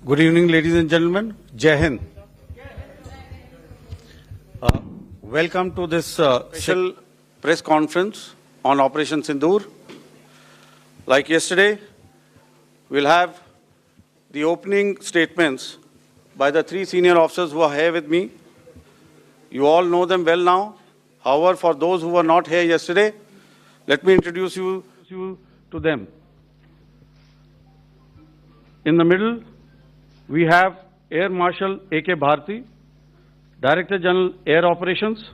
Good evening, ladies and gentlemen. Jai Hind. Welcome to this special press conference on Operation Sindoor. Like yesterday, we'll have the opening statements by the three senior officers who are here with me. You all know them well now. However, for those who were not here yesterday, let me introduce you to them. In the middle, we have Air Marshal A.K. Bharti, Director General Air Operations,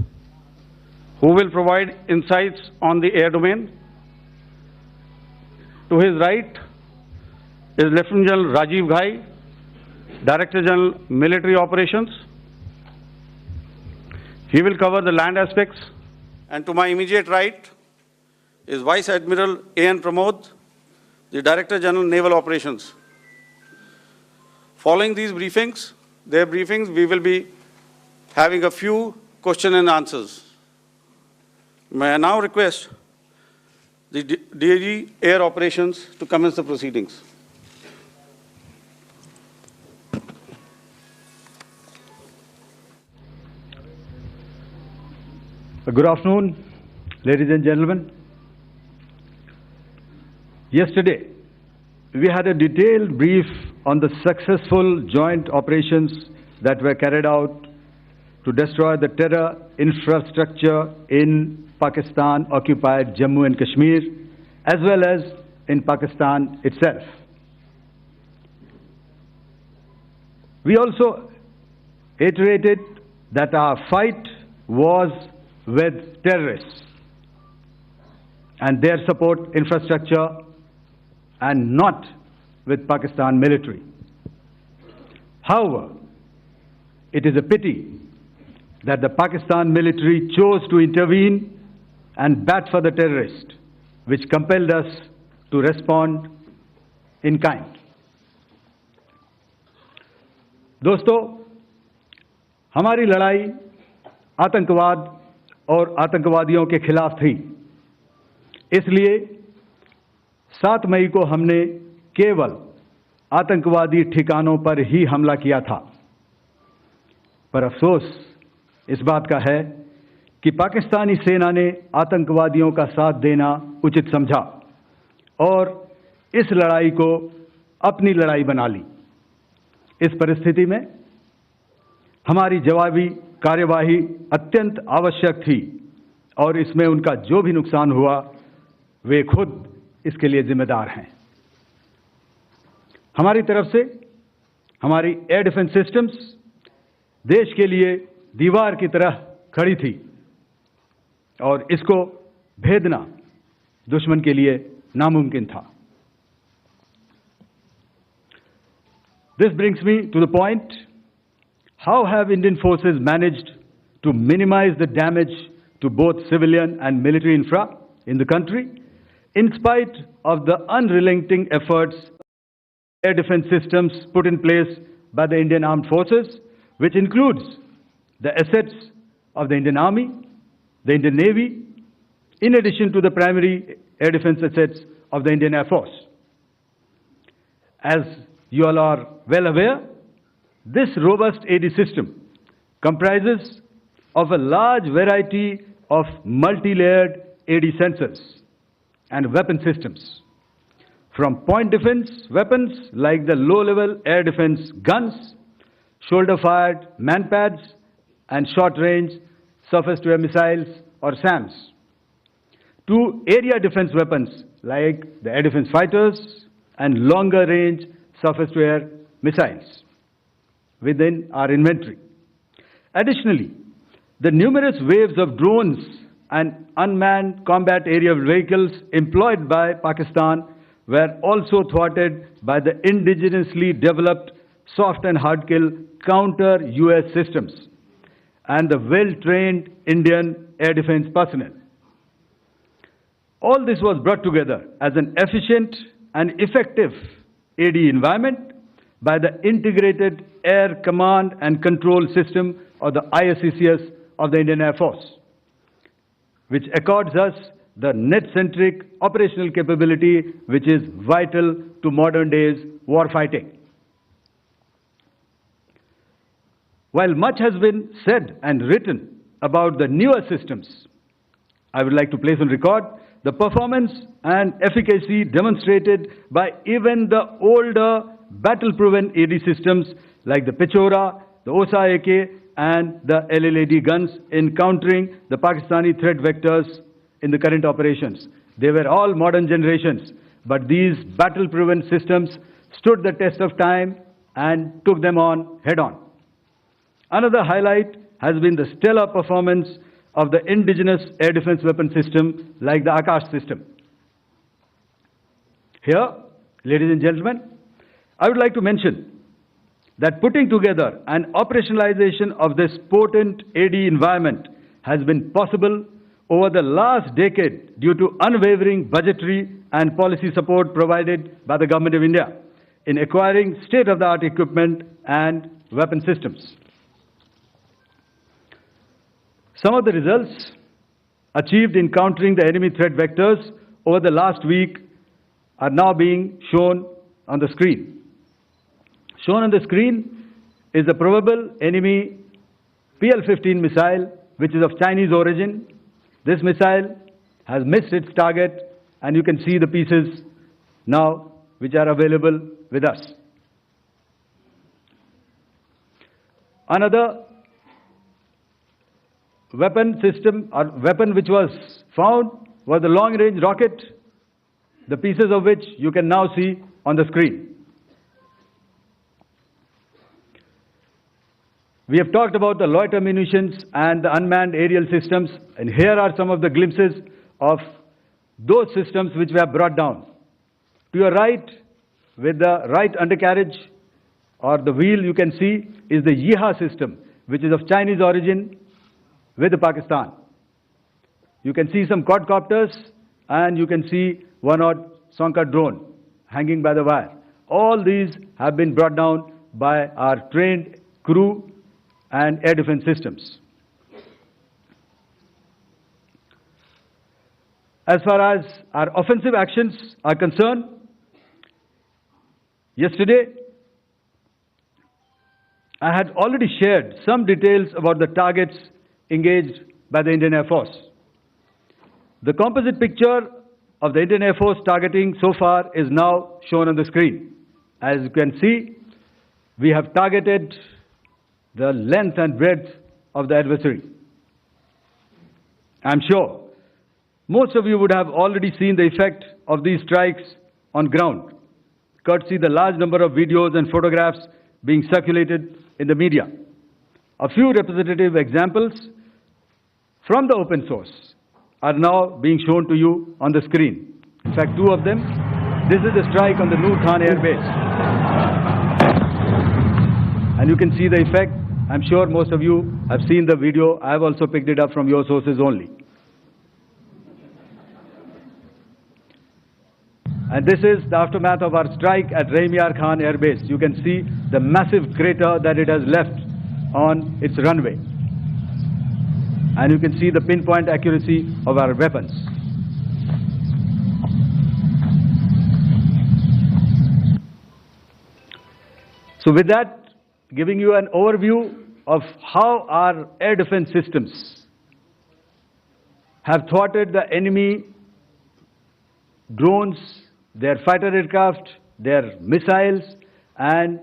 who will provide insights on the air domain. To his right is Lieutenant General Rajiv Ghai, Director General Military Operations. He will cover the land aspects. And to my immediate right is Vice Admiral A.N. Pramod, the Director General Naval Operations. Following these briefings, we will be having a few question and answers. May I now request the DG Air Operations to commence the proceedings. Good afternoon, ladies and gentlemen. Yesterday, we had a detailed brief on the successful joint operations that were carried out to destroy the terror infrastructure in Pakistan-occupied Jammu and Kashmir, as well as in Pakistan itself. We also iterated that our fight was with terrorists and their support infrastructure and not with Pakistan military. However, it is a pity that the Pakistan military chose to intervene and bat for the terrorist, which compelled us to respond in kind. दोस्तों, हमारी लड़ाई आतंकवाद और आतंकवादियों के खिलाफ थी। इसलिए 7 मई को हमने केवल आतंकवादी ठिकानों पर ही हमला किया था। पर अफसोस इस बात का है कि पाकिस्तानी सेना ने आतंकवादियों का साथ देना उचित समझा और इस लड़ाई को अपनी लड़ाई बना ली। इस परिस्थिति में हमारी जवाबी कार्यवाही अत्यंत आवश्यक थी और इसमें उनका जो भी नुकसान हुआ, वे खुद इसके लिए जिम्मेदार हैं। हमारी तरफ से हमारी एयर डिफेंस सिस्टम्स देश के लिए दीवार की तरह खड़ी थी और इसको भेदना दुश्मन के लिए नामुमकिन था। This brings me to the point, how have Indian forces managed to minimize the damage to both civilian and military infra in the country, in spite of the unrelenting efforts air defense systems put in place by the Indian Armed Forces, which includes the assets of the Indian Army, the Indian Navy, in addition to the primary air defense assets of the Indian Air Force. As you all are well aware, this robust AD system comprises of a large variety of multi-layered AD sensors and weapon systems, from point defense weapons like the low-level air defense guns, shoulder-fired manpads, and short-range surface-to-air missiles or SAMs, to area defense weapons like the air defense fighters and longer-range surface-to-air missiles within our inventory. Additionally, the numerous waves of drones and unmanned combat aerial vehicles employed by Pakistan were also thwarted by the indigenously developed soft and hard kill counter-US systems and the well-trained Indian air defense personnel. All this was brought together as an efficient and effective AD environment by the Integrated Air Command and Control System, or the ISCCS of the Indian Air Force, which accords us the net-centric operational capability which is vital to modern days war fighting. While much has been said and written about the newer systems, I would like to place on record the performance and efficacy demonstrated by even the older battle-proven AD systems like the Pechora, the OSA AK, and the LLAD guns in countering the Pakistani threat vectors in the current operations. They were all modern generations, but these battle-proven systems stood the test of time and took them on head-on. Another highlight has been the stellar performance of the indigenous air defense weapon system like the Akash system. Here, ladies and gentlemen, I would like to mention that putting together and operationalization of this potent AD environment has been possible over the last decade due to unwavering budgetary and policy support provided by the Government of India in acquiring state-of-the-art equipment and weapon systems. Some of the results achieved in countering the enemy threat vectors over the last week are now being shown on the screen. Shown on the screen is the probable enemy PL-15 missile, which is of Chinese origin. This missile has missed its target, and you can see the pieces now which are available with us. Another weapon system or weapon which was found was the long-range rocket, the pieces of which you can now see on the screen. We have talked about the loiter munitions and the unmanned aerial systems, and here are some of the glimpses of those systems which we have brought down. To your right, with the right undercarriage or the wheel, you can see is the Yeeha system, which is of Chinese origin with Pakistan. You can see some quadcopters, and you can see one odd Sonka drone hanging by the wire. All these have been brought down by our trained crew and air defense systems. As far as our offensive actions are concerned, yesterday I had already shared some details about the targets engaged by the Indian Air Force. The composite picture of the Indian Air Force targeting so far is now shown on the screen. As you can see, we have targeted the length and breadth of the adversary. I'm sure most of you would have already seen the effect of these strikes on ground, courtesy the large number of videos and photographs being circulated in the media. A few representative examples from the open source are now being shown to you on the screen. In fact, two of them. This is the strike on the Noor Khan Air Base. And you can see the effect. I'm sure most of you have seen the video. I have also picked it up from your sources only. And this is the aftermath of our strike at Raimiar Khan Air Base. You can see the massive crater that it has left on its runway. And you can see the pinpoint accuracy of our weapons. So with that, giving you an overview of how our air defense systems have thwarted the enemy drones, their fighter aircraft, their missiles, and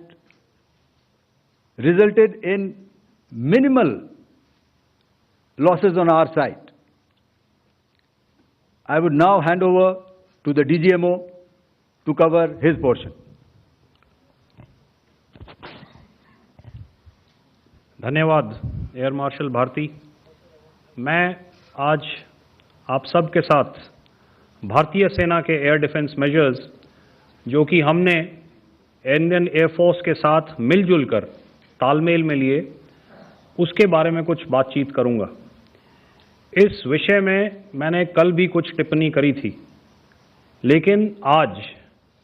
resulted in minimal losses on our side. I would now hand over to the DGMO to cover his portion. धन्यवाद air marshal Bharti. मैं आज आप सब के साथ भारतीय सेना के एयर डिफेंस मेजर्स जो कि हमने इंडियन एयरफोर्स के साथ मिलजुल कर तालमेल में लिए, उसके बारे में कुछ बातचीत करूंगा। इस विषय में मैंने कल भी कुछ टिप्पणी करी थी, लेकिन आज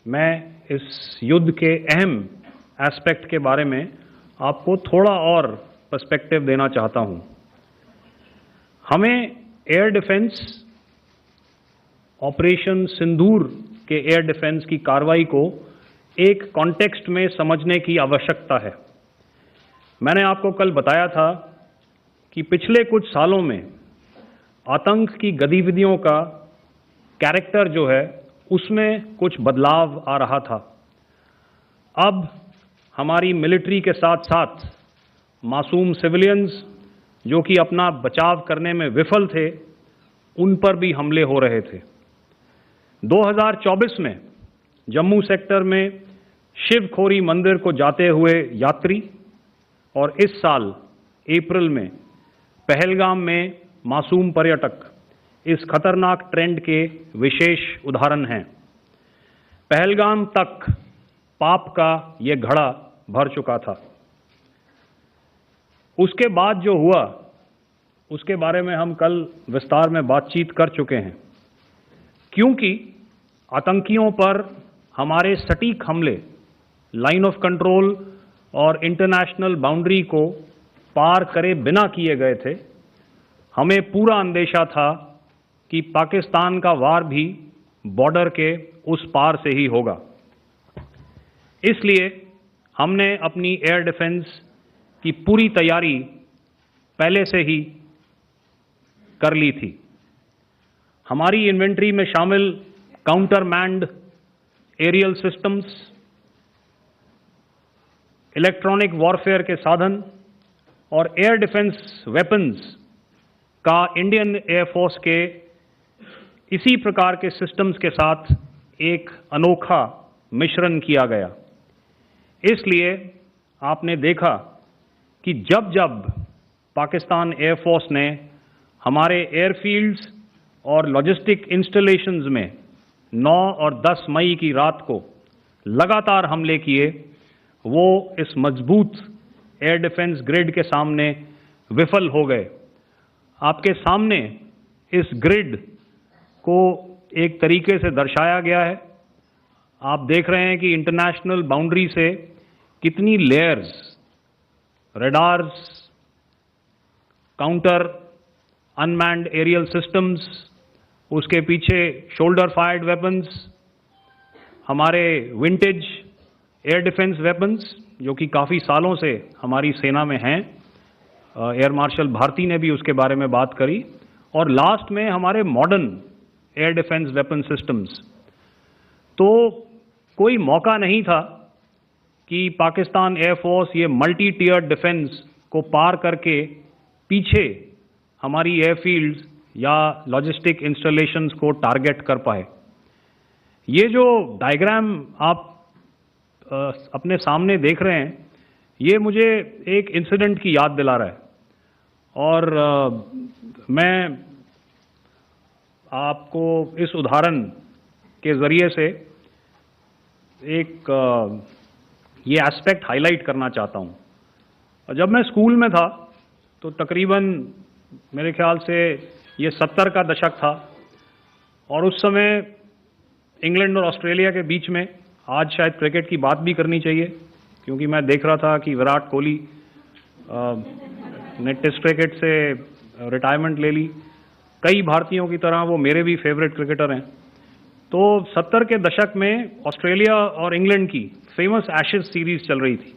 मैं इस युद्ध के अहम एस्पेक्ट के बारे में आपको थोड़ा और पर्सपेक्टिव देना चाहता हूं। हमें एयर डिफेंस ऑपरेशन सिंदूर के एयर डिफेंस की कार्रवाई को एक कॉन्टेक्स्ट में समझने की आवश्यकता है। मैंने आपको कल बताया था कि पिछले कुछ सालों में आतंक की गतिविधियों का कैरेक्टर जो है उसमें कुछ बदलाव आ रहा था। अब हमारी मिलिट्री के साथ साथ मासूम सिविलियंस जो कि अपना बचाव करने में विफल थे, उन पर भी हमले हो रहे थे। 2024 में जम्मू सेक्टर में शिवखोरी मंदिर को जाते हुए यात्री और इस साल अप्रैल में पहलगाम में मासूम पर्यटक इस खतरनाक ट्रेंड के विशेष उदाहरण हैं। पहलगाम तक पाप का ये घड़ा भर चुका था। उसके बाद जो हुआ उसके बारे में हम कल विस्तार में बातचीत कर चुके हैं। क्योंकि आतंकियों पर हमारे सटीक हमले लाइन ऑफ कंट्रोल और इंटरनेशनल बाउंड्री को पार करे बिना किए गए थे, हमें पूरा अंदेशा था कि पाकिस्तान का वार भी बॉर्डर के उस पार से ही होगा। इसलिए हमने अपनी एयर डिफेंस की पूरी तैयारी पहले से ही कर ली थी। हमारी इन्वेंट्री में शामिल counter manned aerial systems, electronic warfare के साधन और एयर डिफेंस वेपन्स का इंडियन एयरफोर्स के इसी प्रकार के सिस्टम्स के साथ एक अनोखा मिश्रण किया गया। इसलिए आपने देखा कि जब जब पाकिस्तान एयरफोर्स ने हमारे एयरफील्ड्स और लॉजिस्टिक इंस्टॉलेशंस में 9 और 10 मई की रात को लगातार हमले किए, वो इस मजबूत एयर डिफेंस ग्रिड के सामने विफल हो गए। आपके सामने इस ग्रिड को एक तरीके से दर्शाया गया है। आप देख रहे हैं कि इंटरनेशनल बाउंड्री से कितनी layers, radars, counter unmanned aerial systems, उसके पीछे शोल्डर फायर्ड वेपन्स, हमारे विंटेज एयर डिफेंस वेपन्स जो कि काफ़ी सालों से हमारी सेना में हैं। एयर मार्शल भारती ने भी उसके बारे में बात करी। और लास्ट में हमारे modern air defence weapon systems. तो कोई मौका नहीं था कि पाकिस्तान एयरफोर्स ये मल्टी टियर डिफेंस को पार करके पीछे हमारी एयरफील्ड्स या लॉजिस्टिक इंस्टॉलेशंस को टारगेट कर पाए। ये जो डायग्राम आप अपने सामने देख रहे हैं, ये मुझे एक इंसिडेंट की याद दिला रहा है। और मैं आपको इस उदाहरण के ज़रिए से एक ये एस्पेक्ट हाईलाइट करना चाहता हूँ। जब मैं स्कूल में था तो तकरीबन मेरे ख्याल से ये 70 का दशक था और उस समय इंग्लैंड और ऑस्ट्रेलिया के बीच में, आज शायद क्रिकेट की बात भी करनी चाहिए क्योंकि मैं देख रहा था कि विराट कोहली ने टेस्ट क्रिकेट से रिटायरमेंट ले ली। कई भारतीयों की तरह वो मेरे भी फेवरेट क्रिकेटर हैं। तो 70 के दशक में ऑस्ट्रेलिया और इंग्लैंड की फेमस एशेज सीरीज चल रही थी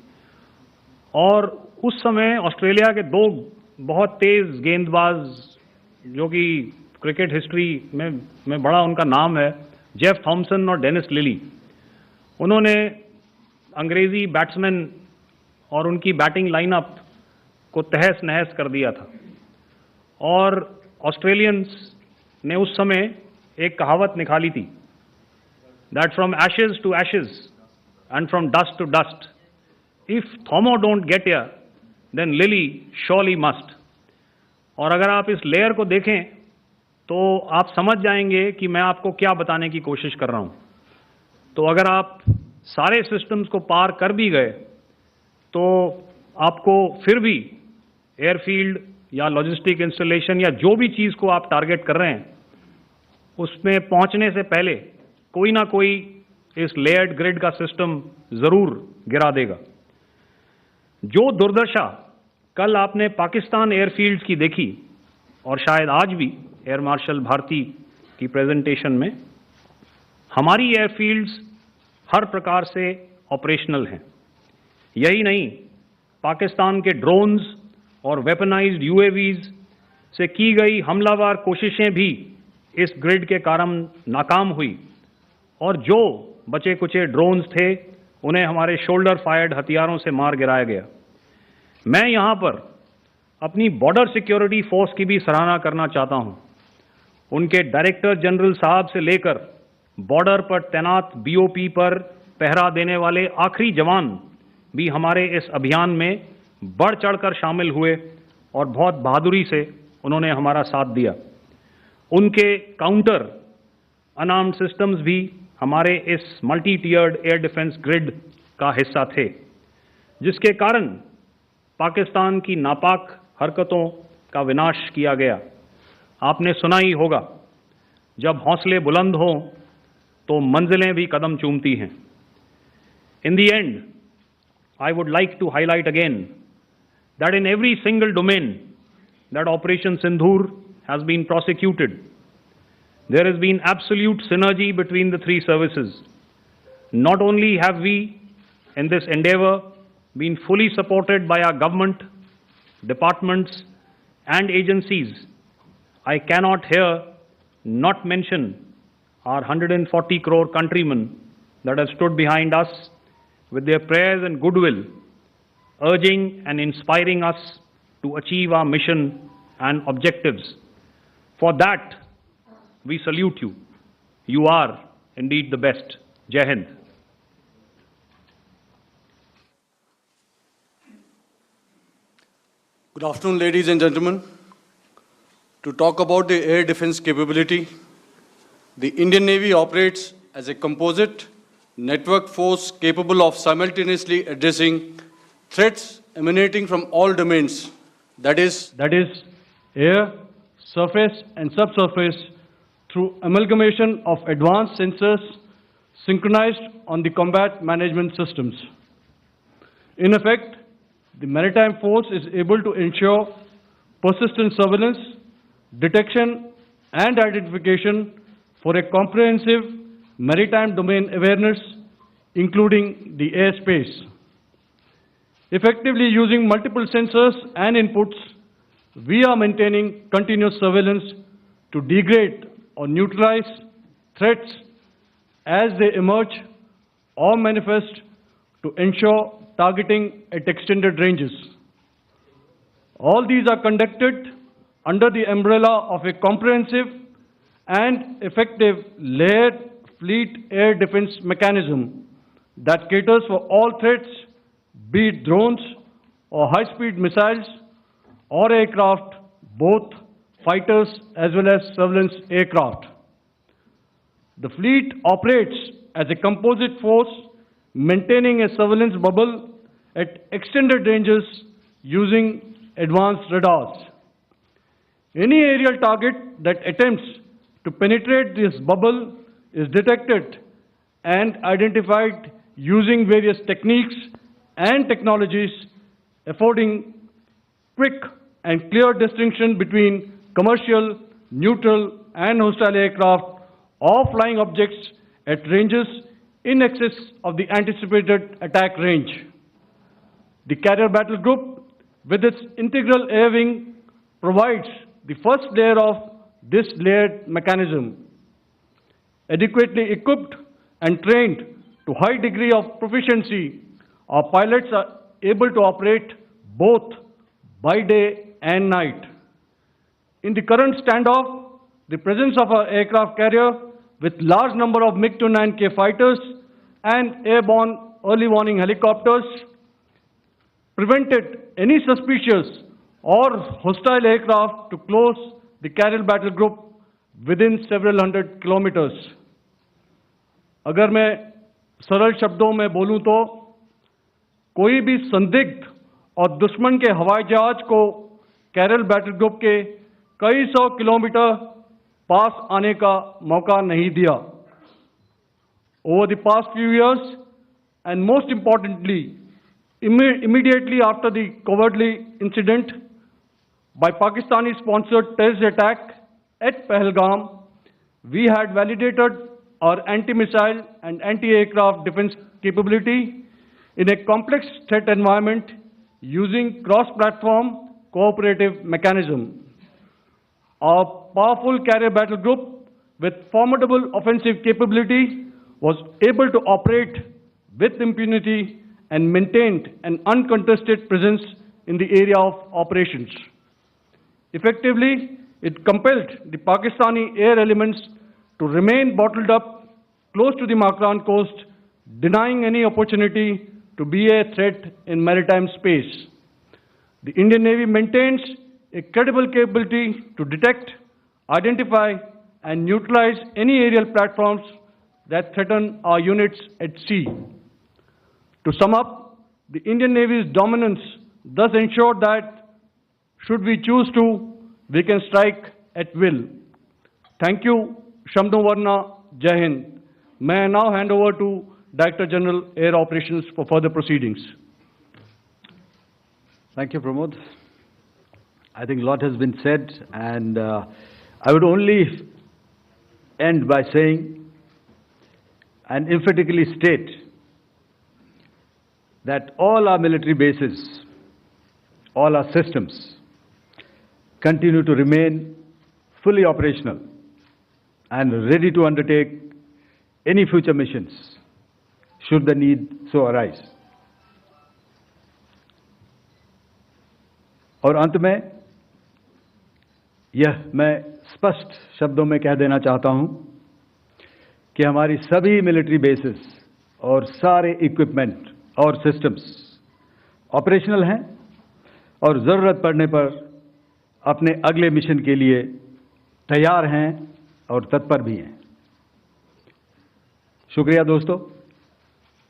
और उस समय ऑस्ट्रेलिया के दो बहुत तेज गेंदबाज जो कि क्रिकेट हिस्ट्री में बड़ा उनका नाम है, जेफ थॉमसन और डेनिस लिली, उन्होंने अंग्रेजी बैट्समैन और उनकी बैटिंग लाइनअप को तहस नहस कर दिया था। और ऑस्ट्रेलियंस ने उस समय एक कहावत निकाली थी, that from ashes to ashes and from dust to dust, if Thommo don't get here then Lillee surely must. और अगर आप इस लेयर को देखें तो आप समझ जाएंगे कि मैं आपको क्या बताने की कोशिश कर रहा हूं। तो अगर आप सारे सिस्टम्स को पार कर भी गए तो आपको फिर भी एयरफील्ड या लॉजिस्टिक इंस्टॉलेशन या जो भी चीज़ को आप टारगेट कर रहे हैं उसमें पहुंचने से पहले कोई ना कोई इस लेयर्ड ग्रिड का सिस्टम ज़रूर गिरा देगा। जो दुर्दशा कल आपने पाकिस्तान एयरफील्ड्स की देखी और शायद आज भी एयर मार्शल भारती की प्रेजेंटेशन में, हमारी एयरफील्ड्स हर प्रकार से ऑपरेशनल हैं। यही नहीं, पाकिस्तान के ड्रोन्स और वेपनाइज्ड यूएवीज से की गई हमलावर कोशिशें भी इस ग्रिड के कारण नाकाम हुई और जो बचे कुचे ड्रोन्स थे उन्हें हमारे शोल्डर फायर्ड हथियारों से मार गिराया गया। मैं यहां पर अपनी बॉर्डर सिक्योरिटी फोर्स की भी सराहना करना चाहता हूं। उनके डायरेक्टर जनरल साहब से लेकर बॉर्डर पर तैनात बीओपी पर पहरा देने वाले आखिरी जवान भी हमारे इस अभियान में बढ़ चढ़कर शामिल हुए और बहुत बहादुरी से उन्होंने हमारा साथ दिया। उनके काउंटर अनार्म्ड सिस्टम्स भी हमारे इस मल्टी टियर्ड एयर डिफेंस ग्रिड का हिस्सा थे, जिसके कारण पाकिस्तान की नापाक हरकतों का विनाश किया गया। आपने सुना ही होगा, जब हौसले बुलंद हों तो मंजिलें भी कदम चूमती हैं। In the end, I would like to highlight again that in every single domain that Operation Sindoor has been prosecuted, there has been absolute synergy between the three services. Not only have we, in this endeavor, been fully supported by our government, departments, and agencies, I cannot here not mention our 140 crore countrymen that have stood behind us with their prayers and goodwill, urging and inspiring us to achieve our mission and objectives. For that, we salute you. You are indeed the best. Jai Hind. Good afternoon, ladies and gentlemen. To talk about the air defense capability, the Indian Navy operates as a composite network force capable of simultaneously addressing threats emanating from all domains, that is air, surface and subsurface, through amalgamation of advanced sensors synchronized on the combat management systems. In effect, the maritime force is able to ensure persistent surveillance, detection and identification for a comprehensive maritime domain awareness, including the airspace. Effectively using multiple sensors and inputs, we are maintaining continuous surveillance to degrade or neutralize threats as they emerge or manifest to ensure targeting at extended ranges. All these are conducted under the umbrella of a comprehensive and effective layered fleet air defense mechanism that caters for all threats, be it drones or high-speed missiles or aircraft, both fighters as well as surveillance aircraft. The fleet operates as a composite force, maintaining a surveillance bubble at extended ranges using advanced radars. Any aerial target that attempts to penetrate this bubble is detected and identified using various techniques and technologies, affording quick and clear distinction between commercial, neutral, and hostile aircraft or flying objects at ranges in excess of the anticipated attack range. The Carrier Battle Group, with its integral air wing, provides the first layer of this layered mechanism. Adequately equipped and trained to high degree of proficiency, our pilots are able to operate both by day and night. In the current standoff, the presence of our aircraft carrier with large number of MiG-29K fighters and airborne early warning helicopters prevented any suspicious or hostile aircraft to close the Carrier Battle Group within several hundred kilometers. अगर मैं सरल शब्दों में बोलूं तो कोई भी संदिग्ध और दुश्मन के हवाई जहाज को कैरल बैटल ग्रुप के कई सौ किलोमीटर पास आने का मौका नहीं दिया. Over the past few years, and most importantly, immediately after the cowardly incident by Pakistani-sponsored terrorist attack at Pahalgam, we had validated our anti-missile and anti-aircraft defense capability in a complex threat environment using cross-platform cooperative mechanism. Our powerful carrier battle group with formidable offensive capability was able to operate with impunity and maintained an uncontested presence in the area of operations. Effectively, it compelled the Pakistani air elements to remain bottled up close to the Makran coast, denying any opportunity to be a threat in maritime space. The Indian Navy maintains a credible capability to detect, identify, and neutralize any aerial platforms that threaten our units at sea. To sum up, the Indian Navy's dominance thus ensured that, should we choose to, we can strike at will. Thank you, Shamdho Varna, Jai Hind. May I now hand over to Director General Air Operations for further proceedings. Thank you, Pramod. I think a lot has been said, and I would only end by saying and emphatically state that all our military bases, all our systems continue to remain fully operational and ready to undertake any future missions should the need so arise. और अंत में यह मैं स्पष्ट शब्दों में कह देना चाहता हूं कि हमारी सभी मिलिट्री बेसेस और सारे इक्विपमेंट और सिस्टम्स ऑपरेशनल हैं और ज़रूरत पड़ने पर अपने अगले मिशन के लिए तैयार हैं और तत्पर भी हैं। शुक्रिया दोस्तों,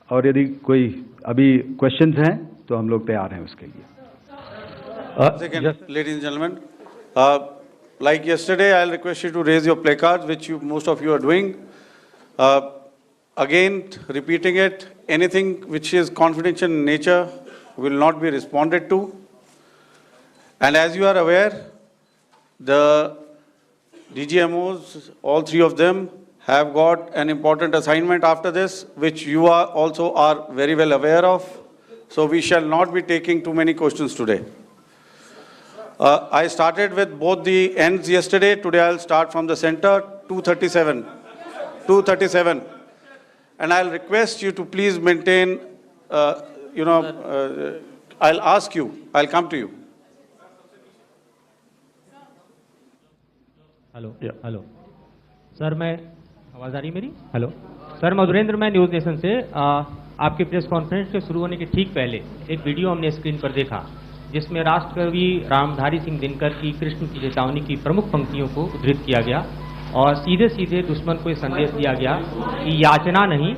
और यदि कोई अभी क्वेश्चंस हैं तो हम लोग तैयार हैं उसके लिए। Second, ladies and gentlemen, like yesterday, I'll request you to raise your placards, which most of you are doing. Again, repeating it, anything which is confidential in nature will not be responded to. And as you are aware, the DGMOs, all three of them, have got an important assignment after this, which you are also are very well aware of. So we shall not be taking too many questions today. I started with both the ends yesterday. Today I'll start from the center, 237. 237. And I'll request you to please maintain, I'll ask you, I'll come to you. Hello hello sir, मैं आवाज़ आ रही है मेरी? Hello sir, Madhurendra, मैं news nation से आपके press conference के शुरू होने के ठीक पहले एक वीडियो हमने स्क्रीन पर देखा जिसमें राष्ट्रकवि रामधारी सिंह दिनकर की कृष्ण की चेतावनी की प्रमुख पंक्तियों को उद्धृत किया गया और सीधे सीधे दुश्मन को संदेश दिया गया कि याचना नहीं।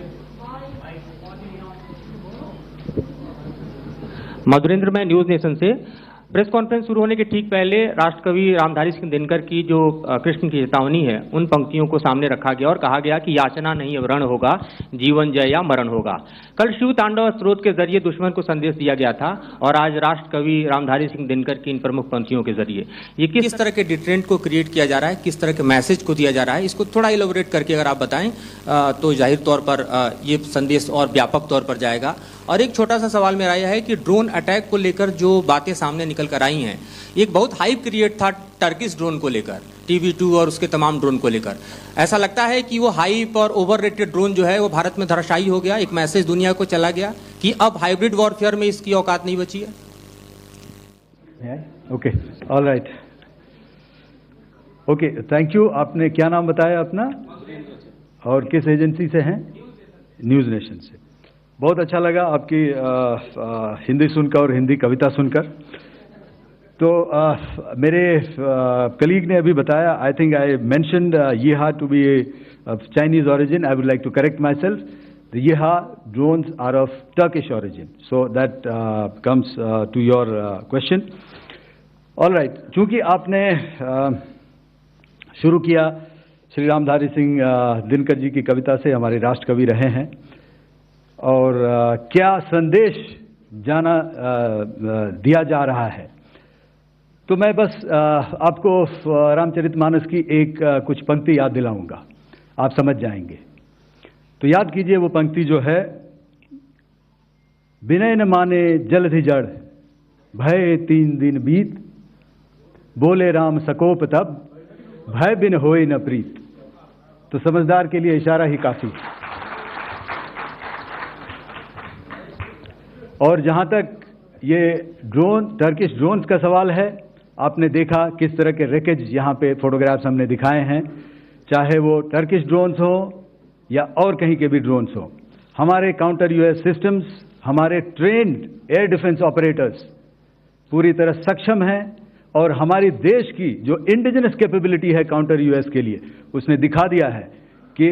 मधुरेंद्र, मैं न्यूज़ नेशन से प्रेस कॉन्फ्रेंस शुरू होने के ठीक पहले राष्ट्रकवि रामधारी सिंह दिनकर की जो कृष्ण की चेतावनी है उन पंक्तियों को सामने रखा गया और कहा गया कि याचना नहीं अब रण होगा, जीवन जय या मरण होगा। कल शिव तांडव स्रोत के जरिए दुश्मन को संदेश दिया गया था और आज राष्ट्रकवि रामधारी सिंह दिनकर की इन प्रमुख पंक्तियों के जरिए ये किस तरह के डिटरेंट को क्रिएट किया जा रहा है, किस तरह के मैसेज को दिया जा रहा है, इसको थोड़ा इलेबोरेट करके अगर आप बताएं तो जाहिर तौर पर ये संदेश और व्यापक तौर पर जाएगा। और एक छोटा सा सवाल मेरा यह है कि ड्रोन अटैक को लेकर जो बातें सामने निकल कर आई हैं, एक बहुत हाइप क्रिएट था टर्किश ड्रोन को लेकर, TB2 और उसके तमाम ड्रोन को लेकर। ऐसा लगता है कि वो हाइप और ओवररेटेड ड्रोन जो है वो भारत में धराशायी हो गया, एक मैसेज दुनिया को चला गया कि अब हाइब्रिड वॉरफेयर में इसकी औकात नहीं बची है। Okay, all right, okay, thank you. आपने क्या नाम बताया अपना और किस एजेंसी से हैं? न्यूज़ नेशन से। बहुत अच्छा लगा आपकी हिंदी सुनकर और हिंदी कविता सुनकर। तो मेरे कलीग ने अभी बताया, I think I mentioned Yiha to be Chinese origin. I would like to correct myself, the Yiha drones are of Turkish origin, so that comes to your question. All right, चूंकि आपने शुरू किया श्री रामधारी सिंह दिनकर जी की कविता से, हमारे राष्ट्रकवि रहे हैं, और क्या संदेश दिया जा रहा है, तो मैं बस आपको रामचरितमानस की एक कुछ पंक्ति याद दिलाऊंगा, आप समझ जाएंगे। तो याद कीजिए वो पंक्ति जो है, विनय न माने जलधि जड़, भय 3 दिन बीत, बोले राम सकोप तब, भय बिन होए न प्रीत। तो समझदार के लिए इशारा ही काफी है। और जहां तक ये टर्किश ड्रोन्स का सवाल है, आपने देखा किस तरह के रैकेज यहां पे फोटोग्राफ्स हमने दिखाए हैं, चाहे वो टर्किश ड्रोन्स हो या और कहीं के भी ड्रोन्स हो। हमारे काउंटर यूएस सिस्टम्स, हमारे ट्रेन्ड एयर डिफेंस ऑपरेटर्स पूरी तरह सक्षम हैं और हमारी देश की जो इंडिजिनस कैपेबिलिटी है काउंटर यूएस के लिए, उसने दिखा दिया है कि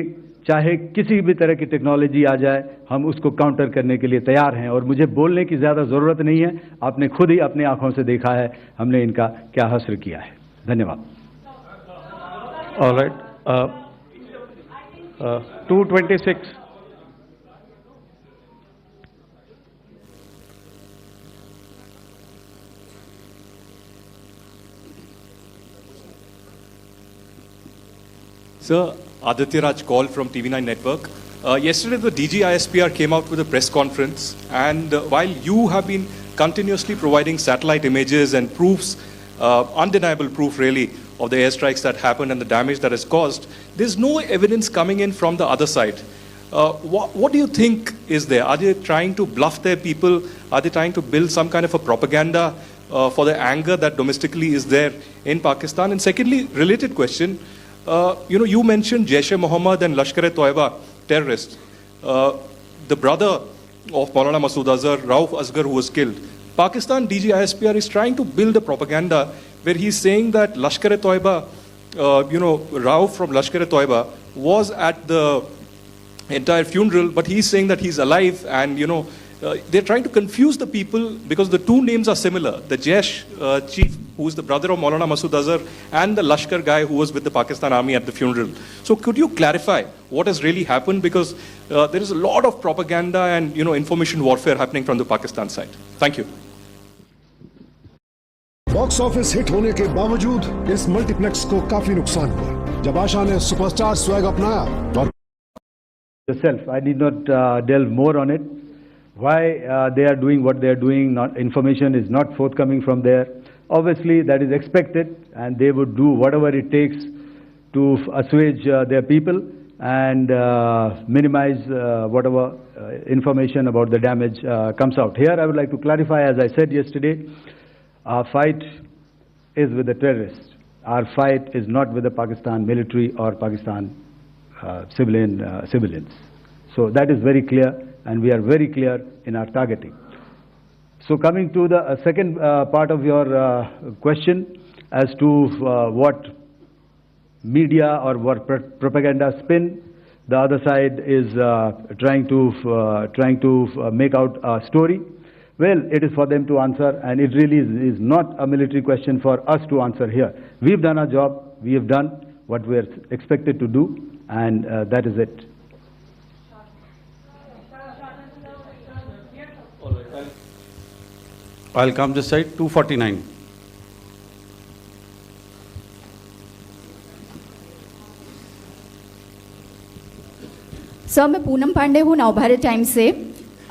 चाहे किसी भी तरह की टेक्नोलॉजी आ जाए, हम उसको काउंटर करने के लिए तैयार हैं। और मुझे बोलने की ज़्यादा ज़रूरत नहीं है, आपने खुद ही अपनी आंखों से देखा है हमने इनका क्या हश्र किया है। धन्यवाद। All right. 226. Sir, Aditya Raj call from TV9 Network. Yesterday, the DG ISPR came out with a press conference, and while you have been continuously providing satellite images and proofs, undeniable proof really, of the airstrikes that happened and the damage that is caused, there's no evidence coming in from the other side. What do you think is there? Are they trying to bluff their people? Are they trying to build some kind of a propaganda for the anger that domestically is there in Pakistan? And secondly, related question, you mentioned Jaish-e-Mohammed and Lashkar-e-Toiba terrorists. The brother of Maulana Masood Azhar, Rauf Asghar, who was killed. Pakistan DG ISPR is trying to build a propaganda where he's saying that Lashkar-e-Toiba, Rauf from Lashkar-e-Toiba was at the entire funeral, but he's saying that he's alive, and they're trying to confuse the people because the two names are similar. The Jaish chief, who is the brother of Maulana Masood Azhar, and the Lashkar guy who was with the Pakistan army at the funeral. So could you clarify what has really happened? Because there is a lot of propaganda and information warfare happening from the Pakistan side. Thank you. Box office hit होने के बावजूद इस multiplex को काफी नुकसान हुआ जब आशा ने सुपरस्टार स्वैग अपनाया। Yourself, I need not delve more on it. Why they are doing what they are doing, information is not forthcoming from there. Obviously, that is expected, and they would do whatever it takes to assuage their people and minimize whatever information about the damage comes out. Here, I would like to clarify, as I said yesterday, our fight is with the terrorists. Our fight is not with the Pakistan military or Pakistan civilians. So that is very clear, and we are very clear in our targeting. So coming to the second part of your question as to what media or what propaganda spin the other side is trying to make out a story. Well, it is for them to answer, and it really is not a military question for us to answer here. We've done our job, we have done what we're expected to do, and that is it. I'll come this side, 249. Sir, मैं पूनम पांडे हूँ Navbharat times से।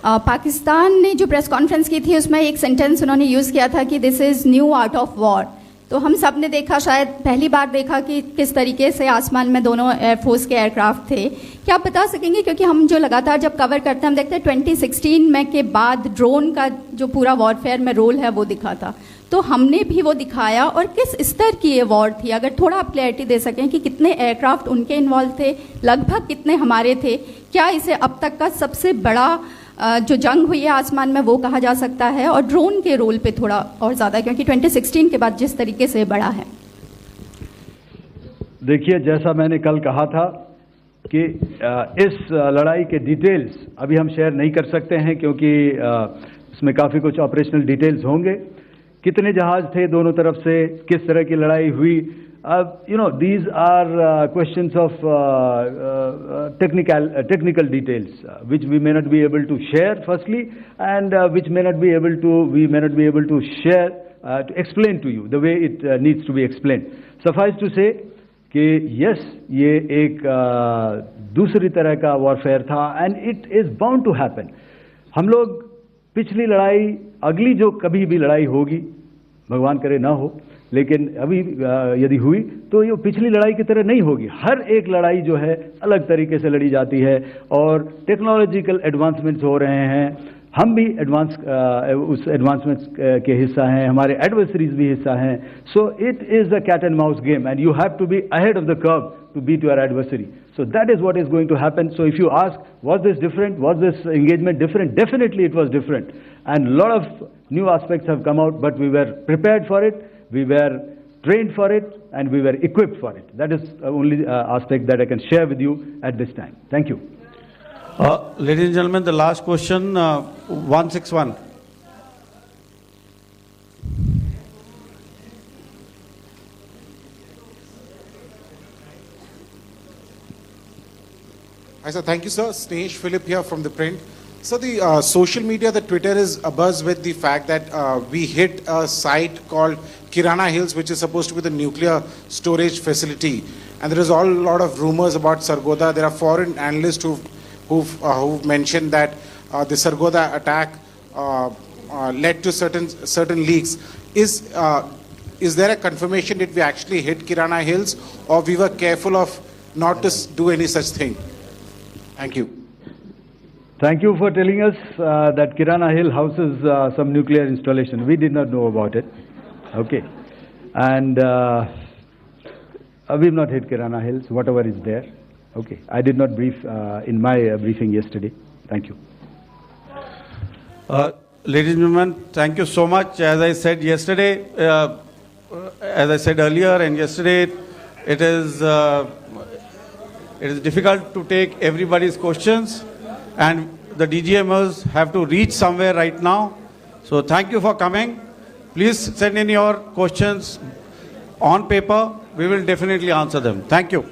पाकिस्तान ने जो press conference की थी उसमें एक sentence उन्होंने यूज़ किया था कि this is new art of war. तो हम सब ने देखा, शायद पहली बार देखा कि किस तरीके से आसमान में दोनों एयरफोर्स के एयरक्राफ्ट थे। क्या आप बता सकेंगे, क्योंकि हम जो लगातार जब कवर करते हैं हम देखते हैं 2016 में के बाद ड्रोन का जो पूरा वॉरफेयर में रोल है वो दिखा था, तो हमने भी वो दिखाया, और किस स्तर की ये वॉर थी? अगर थोड़ा आप क्लैरिटी दे सकें कि कितने एयरक्राफ्ट उनके इन्वॉल्व थे, लगभग कितने हमारे थे, क्या इसे अब तक का सबसे बड़ा जो जंग हुई है आसमान में वो कहा जा सकता है, और ड्रोन के रोल पे थोड़ा और ज़्यादा, क्योंकि 2016 के बाद जिस तरीके से बढ़ा है। देखिए, जैसा मैंने कल कहा था कि इस लड़ाई के डिटेल्स अभी हम शेयर नहीं कर सकते हैं, क्योंकि इसमें काफ़ी कुछ ऑपरेशनल डिटेल्स होंगे। कितने जहाज थे दोनों तरफ से, किस तरह की लड़ाई हुई, these are questions of technical details which we may not be able to share firstly, and which we may not be able to share to explain to you the way it needs to be explained. Suffice to say कि yes, ये एक दूसरी तरह का warfare था, and it is bound to happen. हम लोग पिछली लड़ाई, अगली जो कभी भी लड़ाई होगी, भगवान करे ना हो, लेकिन अभी यदि हुई तो ये पिछली लड़ाई की तरह नहीं होगी। हर एक लड़ाई जो है अलग तरीके से लड़ी जाती है और टेक्नोलॉजिकल एडवांसमेंट्स हो रहे हैं। हम भी उस एडवांसमेंट्स के हिस्सा हैं, हमारे एडवर्सरीज भी हिस्सा हैं। So it is a cat and mouse game and you have to be ahead of the curve to beat your adversary. So that is what is going to happen. So if you ask, was this different? Was this engagement different? Definitely it was different. And a lot of new aspects have come out, but we were prepared for it, we were trained for it, and we were equipped for it. That is only aspect that I can share with you at this time. Thank you. Ladies and gentlemen, the last question, 161. Hi, sir. Thank you, sir. Snesh Philip here from the print. So the social media, the Twitter is abuzz with the fact that we hit a site called Kirana Hills, which is supposed to be the nuclear storage facility. And there is a lot of rumors about Sargodha. There are foreign analysts who've mentioned that the Sargodha attack led to certain leaks. Is there a confirmation that we actually hit Kirana Hills, or we were careful of not to do any such thing? Thank you. Thank you for telling us that Kirana Hill houses some nuclear installation. We did not know about it. Okay. And we've not hit Kirana Hills, whatever is there. Okay. I did not brief in my briefing yesterday. Thank you. Ladies and gentlemen, thank you so much. As I said yesterday, as I said earlier and yesterday, it is difficult to take everybody's questions, and the DGMers have to reach somewhere right now. So thank you for coming. Please send in your questions on paper. We will definitely answer them. Thank you.